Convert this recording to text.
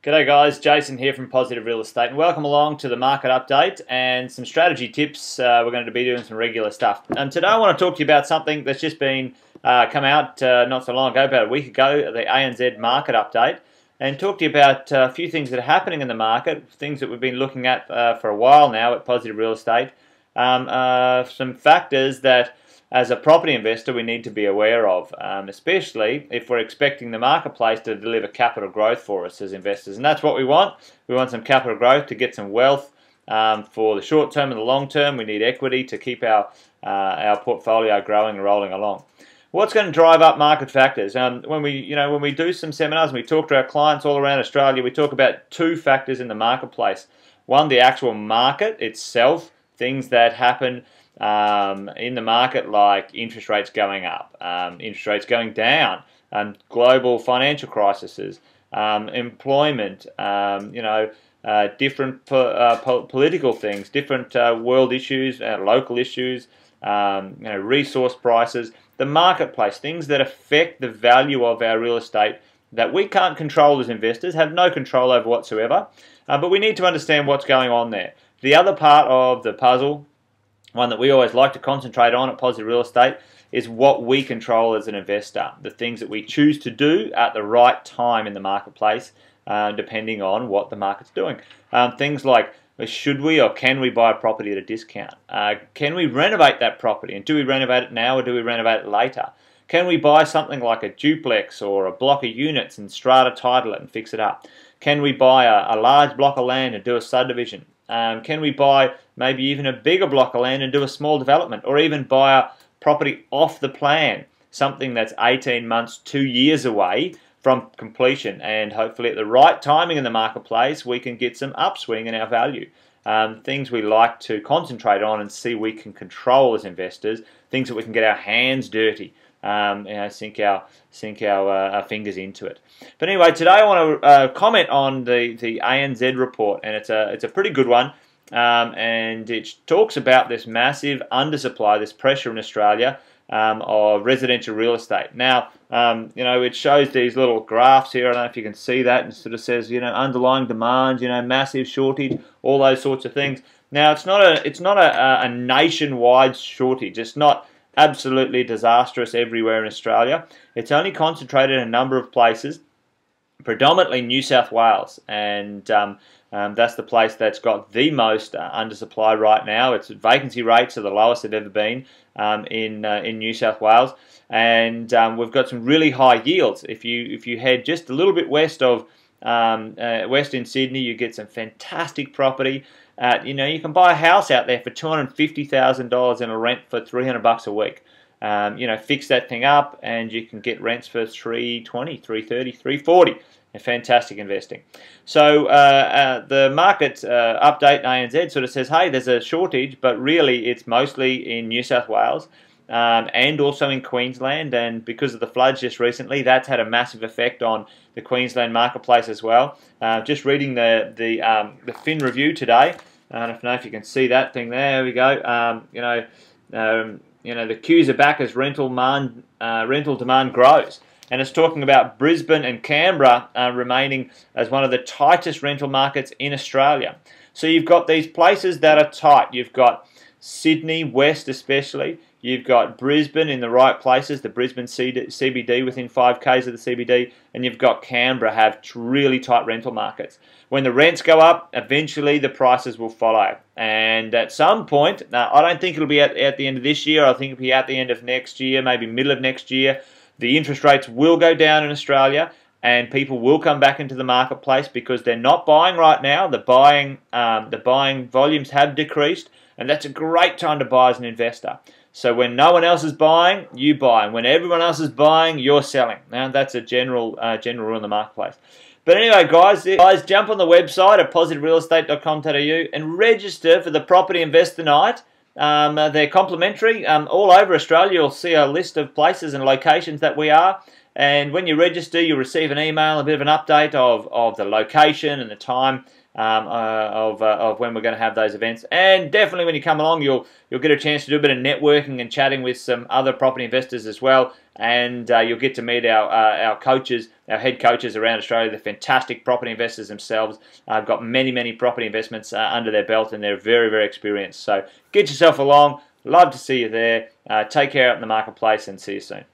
G'day guys, Jason here from Positive Real Estate, and welcome along to the market update and some strategy tips. We're going to be doing some regular stuff. And today I want to talk to you about something that's just been come out not so long ago, about a week ago, the ANZ Market update, and talk to you about a few things that are happening in the market, things that we've been looking at for a while now at Positive Real Estate, some factors that as a property investor we need to be aware of, especially if we're expecting the marketplace to deliver capital growth for us as investors. And that's what we want. We want some capital growth to get some wealth for the short term and the long term. We need equity to keep our portfolio growing and rolling along. What's going to drive up market factors? When we do some seminars and we talk to our clients all around Australia, we talk about two factors in the marketplace. One, the actual market itself, things that happen in the market, like interest rates going up, interest rates going down, global financial crises, employment, different political things, different world issues, local issues, resource prices, the marketplace, things that affect the value of our real estate that we can't control as investors, have no control over whatsoever, but we need to understand what's going on there. The other part of the puzzle, one that we always like to concentrate on at Positive Real Estate, is what we control as an investor, the things that we choose to do at the right time in the marketplace, depending on what the market's doing. Things like, should we or can we buy a property at a discount? Can we renovate that property, and do we renovate it now or do we renovate it later? Can we buy something like a duplex or a block of units and strata title it and fix it up? Can we buy a large block of land and do a subdivision? Can we buy maybe even a bigger block of land and do a small development, or even buy a property off the plan, something that's 18 months, 2 years away from completion, and hopefully at the right timing in the marketplace we can get some upswing in our value. Things we like to concentrate on and see we can control as investors, things that we can get our hands dirty, sink our fingers into it. But anyway, today I want to comment on the ANZ report, and it's a pretty good one, and it talks about this massive undersupply, this pressure in Australia of residential real estate. Now, it shows these little graphs here. I don't know if you can see that, and it sort of says, underlying demand, massive shortage, all those sorts of things. Now, it's not a nationwide shortage. It's not absolutely disastrous everywhere in Australia. It's only concentrated in a number of places, predominantly New South Wales, and that's the place that's got the most undersupply right now. Its vacancy rates are the lowest they've ever been in New South Wales, and we've got some really high yields. If you head just a little bit west of Western Sydney, you get some fantastic property. You can buy a house out there for $250,000 in a rent for $300 a week. Fix that thing up and you can get rents for $320, $330, $340. Fantastic investing. So the market update in ANZ sort of says, hey, there's a shortage, but really it's mostly in New South Wales and also in Queensland, and because of the floods just recently, that's had a massive effect on the Queensland marketplace as well. Just reading the Fin review today, I don't know if you can see that thing there. There we go. The queues are back as rental demand grows. And it's talking about Brisbane and Canberra remaining as one of the tightest rental markets in Australia. So you've got these places that are tight. You've got Sydney, West especially. You've got Brisbane in the right places, the Brisbane CBD within 5 k's of the CBD, and you've got Canberra have really tight rental markets. When the rents go up, eventually the prices will follow. And at some point, now I don't think it'll be at the end of this year, I think it'll be at the end of next year, maybe middle of next year, the interest rates will go down in Australia and people will come back into the marketplace because they're not buying right now. The buying volumes have decreased, and that's a great time to buy as an investor. So when no one else is buying, you buy, and when everyone else is buying, you're selling. Now that's a general rule in the marketplace. But anyway, guys, jump on the website at positiverealestate.com.au and register for the Property Investor Night. They're complimentary. All over Australia, you'll see a list of places and locations that we are. And when you register, you'll receive an email, a bit of an update of the location and the time of when we're going to have those events. And definitely when you come along, you'll get a chance to do a bit of networking and chatting with some other property investors as well. And you'll get to meet our coaches, our head coaches around Australia. They're fantastic property investors themselves. I've got many property investments under their belt, and they're very experienced. So get yourself along. Love to see you there. Take care out in the marketplace, and see you soon.